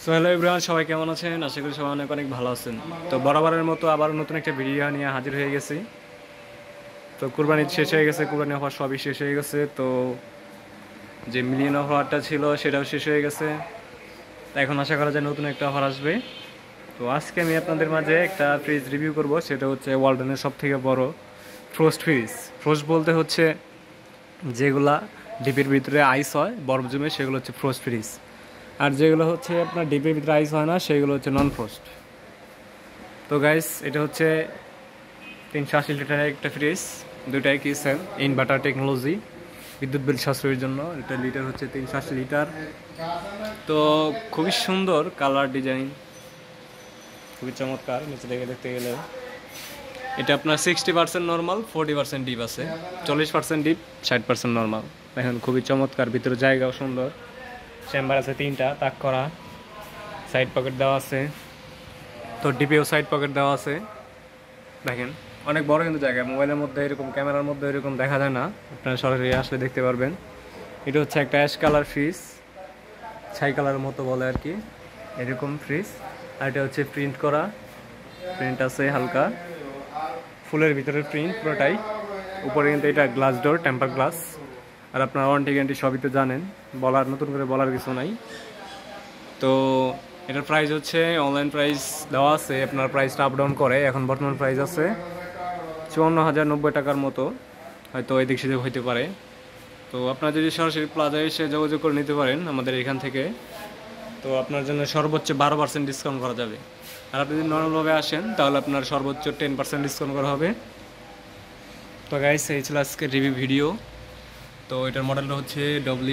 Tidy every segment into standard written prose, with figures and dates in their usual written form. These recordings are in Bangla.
সো হ্যালো এভরিওয়ান, সবাই কেমন আছেন? আশা করি সবাই অনেক অনেক ভালো আছেন। তো বরাবরের মতো আবার নতুন একটা ভিডিও নিয়ে হাজির হয়ে গেছি। তো কুরবানি শেষ হয়ে গেছে, কুরবানি অফার সবই শেষ হয়ে গেছে। তো যে মিলিয়ন অফারটা ছিল সেটাও শেষ হয়ে গেছে। তা এখন আশা করা যায় নতুন একটা অফার আসবে। তো আজকে আমি আপনাদের মাঝে একটা ফ্রিজ রিভিউ করব, সেটা হচ্ছে ওয়ালটনের সব থেকে বড় ফ্রোস্ট ফ্রিজ। ফ্রোস্ট বলতে হচ্ছে যেগুলা ডিপের ভিতরে আইস হয় বরফ জমে, সেগুলো হচ্ছে ফ্রোস্ট ফ্রিজ। আর যেগুলো হচ্ছে আপনার ডিপের ভিতরে আইস হয় না, সেগুলো হচ্ছে নন ফ্রোস্ট। তো গাইস, এটা হচ্ছে 380 লিটারের একটা ফ্রিজ, দুটাই কি সেম ইনভার্টার টেকনোলজি, বিদ্যুৎ বিল সাশ্রয়ের জন্য। এটা লিটার হচ্ছে 380 লিটার। তো খুবই সুন্দর কালার ডিজাইন, খুবই চমৎকার। নিচে দেখে দেখতে গেলে এটা আপনার 60% নর্মাল, 40% ডিপ আছে, 40% ডিপ, 60% নর্মাল। দেখেন খুবই চমৎকার, ভিতরে জায়গাও সুন্দর, চেম্বার আছে 3টা তাক করা, সাইড পকেট দেওয়া আছে। তো ডিপেও সাইড পকেট দেওয়া আছে। দেখেন অনেক বড় কিন্তু জায়গা, মোবাইলের মধ্যে এরকম, ক্যামেরার মধ্যে এরকম দেখা যায় না, আপনারা সরাসরি আসলে দেখতে পারবেন। এটা হচ্ছে একটা অ্যাশ কালার ফ্রিজ, ছাই কালারের মতো বলে আর কি, এরকম ফ্রিজ। আর এটা হচ্ছে প্রিন্ট করা, প্রিন্ট আছে হালকা, ফুলের ভিতরের প্রিন্ট পুরোটাই। উপরে কিন্তু এটা গ্লাস ডোর, টেম্পার গ্লাস। আর আপনার ওয়ারেন্টি গ্যারান্টি সবই তো জানেন, নতুন করে বলার কিছু নাই। তো এটার প্রাইস হচ্ছে, অনলাইন প্রাইস দেওয়া আছে, আপনার প্রাইসটা আপ ডাউন করে। এখন বর্তমান প্রাইস আছে 54,090 টাকার মতো, হয়তো এদিক সেদিক হইতে পারে। তো আপনার যদি সরাসরি প্লাজায় এসে যোগাযোগ করে নিতে পারেন আমাদের এখান থেকে, তো আপনার জন্য সর্বোচ্চ 12% ডিসকাউন্ট করা যাবে। আর আপনি যদি নর্মালভাবে আসেন তাহলে আপনার সর্বোচ্চ 10% ডিসকাউন্ট করা হবে। তো গাইস, এই ছিল আজকের রিভিউ ভিডিও। তো এটার মডেলটা হচ্ছে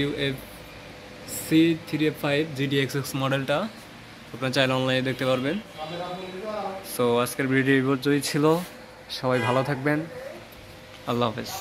WFC3F5 GDXX মডেলটা, আপনারা চাইলে অনলাইনে দেখতে পারবেন। সো আজকের ভিডিও এই পর্যন্তই ছিল। সবাই ভালো থাকবেন, আল্লাহ হাফেজ।